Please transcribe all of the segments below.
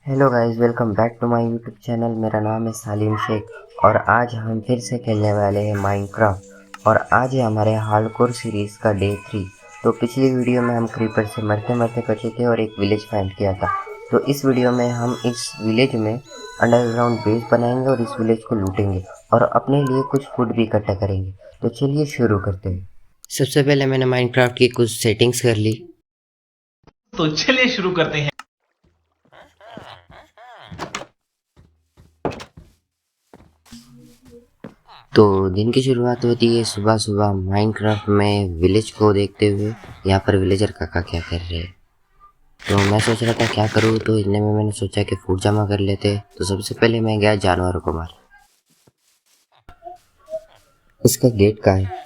Hello guys, welcome back to my YouTube channel. मेरा नाम है सालिम शेख और आज हम फिर से खेलने वाले हैं माइनक्राफ्ट। और आज है हमारे हार्डकोर सीरीज़ का डे 3। तो पिछली वीडियो में हम क्रीपर से मरते मरते बचे थे और एक विलेज फाइंड किया था। तो इस वीडियो में हम इस विलेज में अंडरग्राउंड बेस बनाएंगे और इस विलेज को लूटेंगे और अपने लिए कुछ फूड भी इकट्ठा करेंगे। तो चलिए शुरू करते हैं। सबसे पहले मैंने माइनक्राफ्ट की कुछ सेटिंग्स कर ली। तो चलिए शुरू करते हैं। तो दिन की शुरुआत होती है सुबह सुबह माइनक्राफ्ट में विलेज को देखते हुए। यहाँ पर विलेजर काका क्या कर रहे हैं। तो मैं सोच रहा था क्या करूँ, तो इतने में मैंने सोचा कि फूड जमा कर लेते। तो सबसे पहले मैं गया जानवरों को मार। इसका गेट कहाँ है,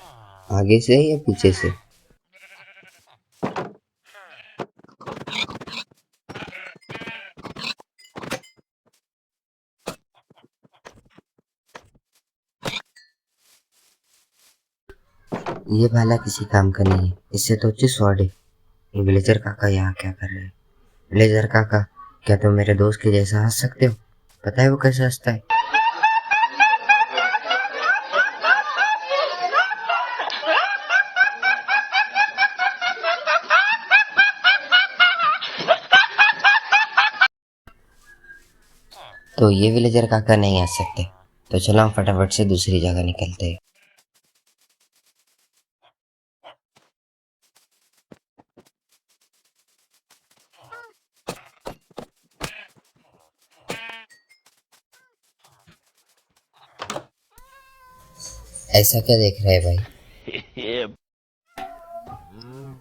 आगे से या पीछे से? ये भाला किसी काम का नहीं है, इससे तो अच्छी स्वॉर्ड है। ये विलेजर काका यहाँ क्या कर रहे हैं? विलेजर काका, क्या तुम मेरे दोस्त के जैसा हंस सकते हो? पता है वो कैसे हंसता है? तो ये विलेजर काका नहीं हंस सकते। तो चलो हम फटाफट से दूसरी जगह निकलते हैं। ऐसा क्या देख रहा है भाई?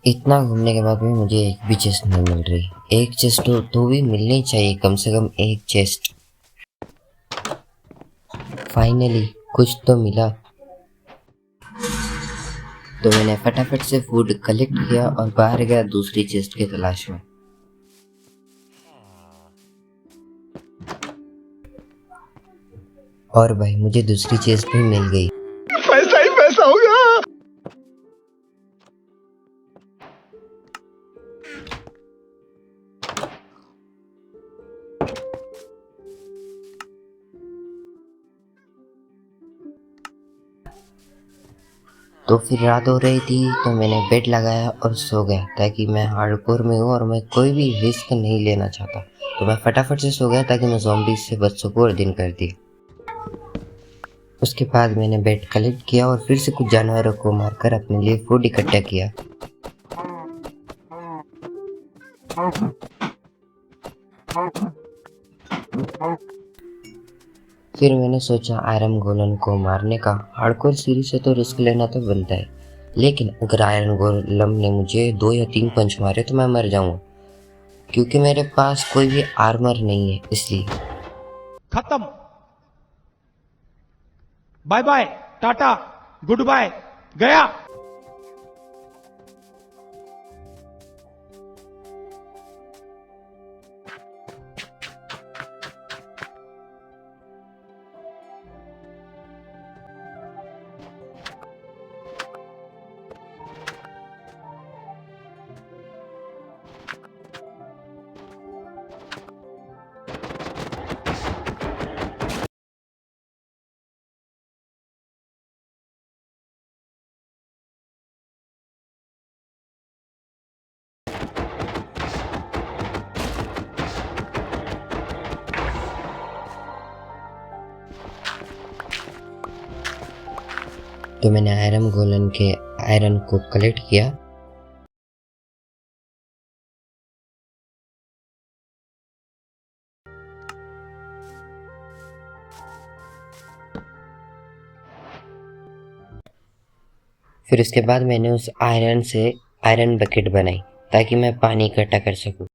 इतना घूमने के बाद भी मुझे एक भी चेस्ट नहीं मिल रही। एक चेस्ट तो भी मिलनी चाहिए, कम से कम एक चेस्ट। फाइनली कुछ तो मिला। तो मैंने फटाफट से फूड कलेक्ट किया और बाहर गया दूसरी चेस्ट की तलाश में। और भाई मुझे दूसरी चेस्ट भी मिल गई। पैसा ही पैसा होगा। तो फिर रात हो रही थी तो मैंने बेड लगाया और सो गया, ताकि मैं हार्डकोर में हूँ और मैं कोई भी रिस्क नहीं लेना चाहता। तो मैं फटाफट से सो गया ताकि मैं ज़ॉम्बीज से बच सकूँ और दिन कर दिया। उसके बाद मैंने बेड कलेक्ट किया और फिर से कुछ जानवरों को मारकर अपने लिए फूड इकट्ठा किया। फिर मैंने सोचा आयरन गोलन को मारने का। हार्डकोर सीरीज से तो रिस्क लेना तो बनता है, लेकिन अगर आयरन गोलम ने मुझे 2 या 3 पंच मारे तो मैं मर जाऊंगा, क्योंकि मेरे पास कोई भी आर्मर नहीं है इसलिए। खत्म। Bye bye, tata, goodbye, गया। तो मैंने आयरन गोलन के आयरन को कलेक्ट किया। फिर उसके बाद मैंने उस आयरन से आयरन बकेट बनाई, ताकि मैं पानी इकट्ठा कर सकूं।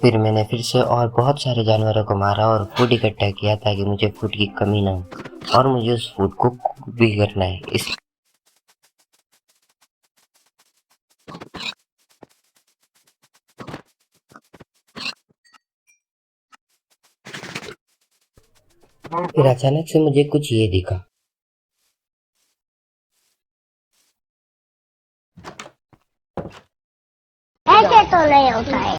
फिर मैंने फिर से और बहुत सारे जानवरों को मारा और फूड इकट्ठा किया ताकि मुझे फूड की कमी ना हो और मुझे उस फूड को कुक भी करना है। इस फिर अचानक से मुझे कुछ ये दिखा। ऐसे तो नहीं होता है।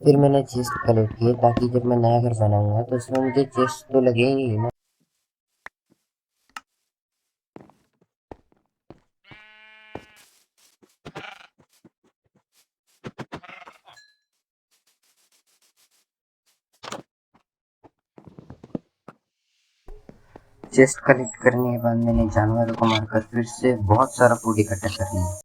फिर मैंने चेस्ट कलेक्ट किए ताकि जब मैं नया घर बनाऊंगा तो उसमें मुझे चेस्ट तो लगेंगे ही ना। चेस्ट कलेक्ट करने के बाद मैंने जानवरों को मारकर फिर से बहुत सारा फूड इकट्ठा कर लिया।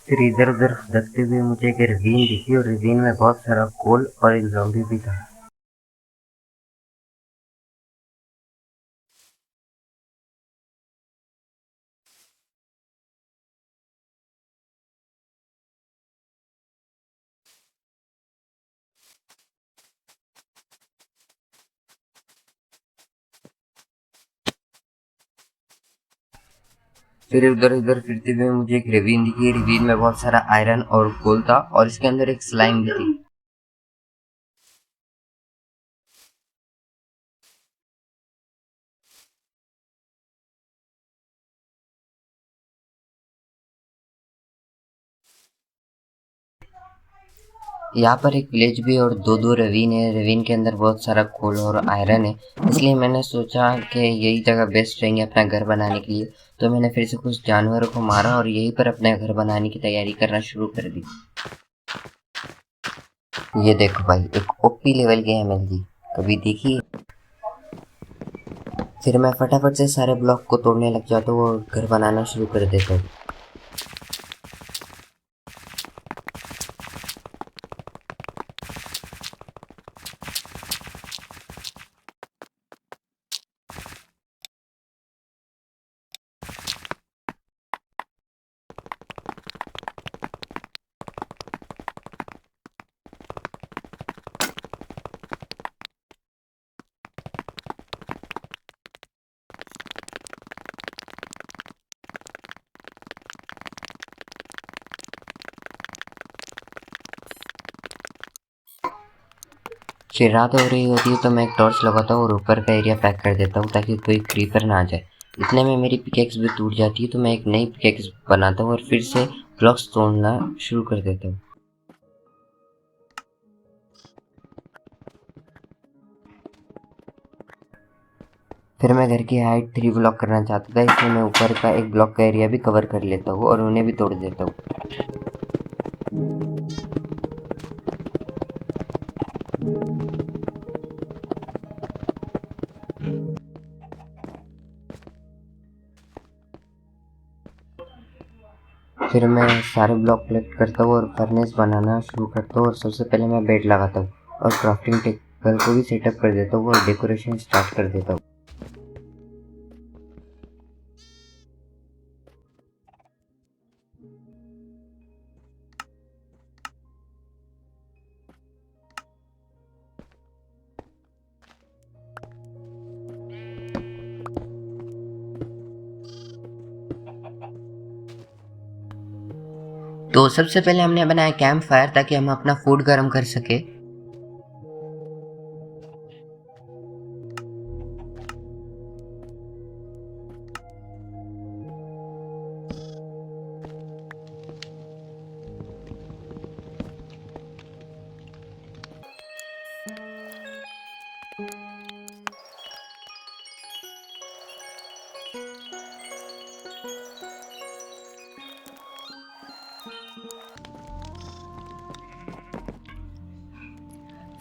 फिर इधर उधर देखते हुए मुझे एक रवीन दिखी और रवीन में बहुत सारा कोल और एक ज़ॉम्बी भी था। फिर उधर उधर फिरते हुए मुझे एक रवीन दिखी। रवीन में बहुत सारा आयरन और कोल था और इसके अंदर एक स्लाइम भी थी। यहाँ पर एक विलेज भी और दो दो रवीन है। रवीन के अंदर बहुत सारा कोल और आयरन है, इसलिए मैंने सोचा कि यही जगह बेस्ट रहेंगे अपना घर बनाने के लिए। तो मैंने फिर से कुछ जानवरों को मारा और यहीं पर अपने घर बनाने की तैयारी करना शुरू कर दी। ये देखो भाई, एक ओपी लेवल के एमएलजी कभी देखी। फिर मैं फटाफट से सारे ब्लॉक को तोड़ने लग जाता हूँ और घर बनाना शुरू कर देता हूँ। फिर रात हो रही होती है तो मैं एक टॉर्च लगाता हूँ और ऊपर का एरिया पैक कर देता हूँ ताकि कोई क्रीपर ना आ जाए। इतने में मेरी पिकेक्स भी टूट जाती है तो मैं एक नई पिकेक्स बनाता हूँ और फिर से ब्लॉक्स तोड़ना शुरू कर देता हूँ। फिर मैं घर की हाइट 3 ब्लॉक करना चाहता था, इसलिए मैं ऊपर का एक ब्लॉक का एरिया भी कवर कर लेता हूँ और उन्हें भी तोड़ देता हूँ। फिर मैं सारे ब्लॉक कलेक्ट करता हूँ और फर्नेस बनाना शुरू करता हूँ और सबसे पहले मैं बेड लगाता हूँ और क्राफ्टिंग टेबल को भी सेटअप कर देता हूँ और डेकोरेशन स्टार्ट कर देता हूँ। तो सबसे पहले हमने बनाया कैंप फायर ताकि हम अपना फूड गर्म कर सके।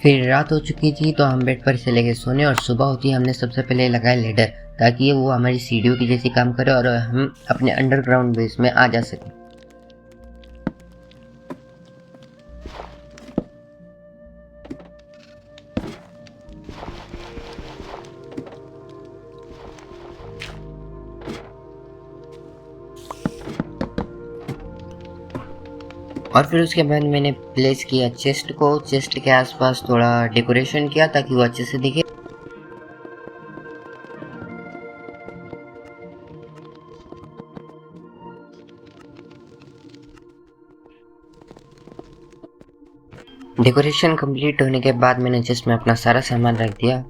फिर रात हो चुकी थी तो हम बेड पर चले गए सोने, और सुबह होती हमने सबसे पहले लगाया लेडर, ताकि वो हमारी सीढ़ियों की जैसी काम करे और हम अपने अंडरग्राउंड बेस में आ जा सकें। और फिर उसके बाद मैंने प्लेस किया चेस्ट को, चेस्ट के आसपास थोड़ा डेकोरेशन किया ताकि वो अच्छे से दिखे। डेकोरेशन कंप्लीट होने के बाद मैंने चेस्ट में अपना सारा सामान रख दिया।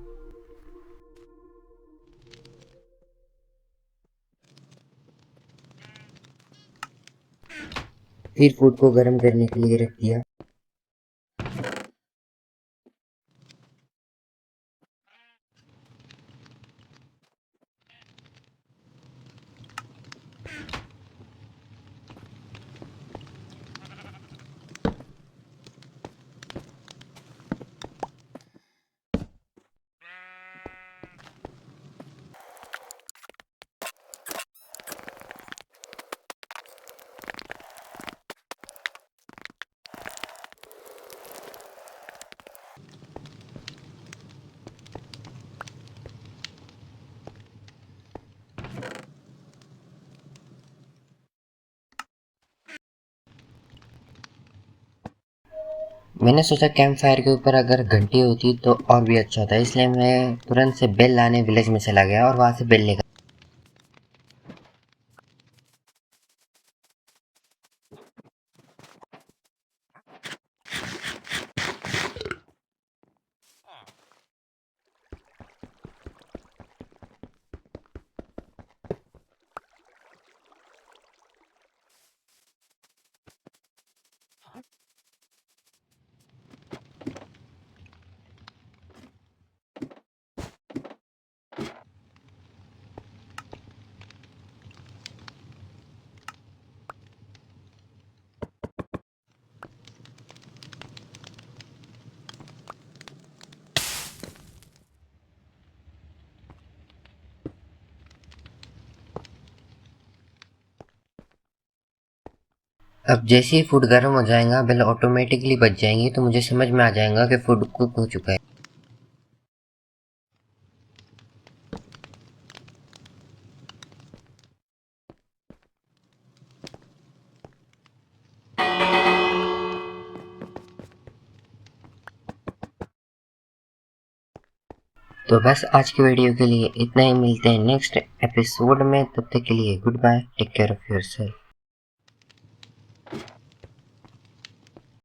फिर फूड को गर्म करने के लिए रख दिया। मैंने सोचा कैंप फायर के ऊपर अगर घंटी होती तो और भी अच्छा होता, इसलिए मैं तुरंत से बेल लाने विलेज में चला गया और वहां से बेल लेकर। अब जैसे ही फूड गर्म हो जाएगा, बेल ऑटोमेटिकली बच जाएंगी, तो मुझे समझ में आ जाएगा कि फूड कुक हो चुका है। तो बस आज की वीडियो के लिए इतना ही, मिलते हैं नेक्स्ट एपिसोड में, तब तक के लिए goodbye, take care of yourself.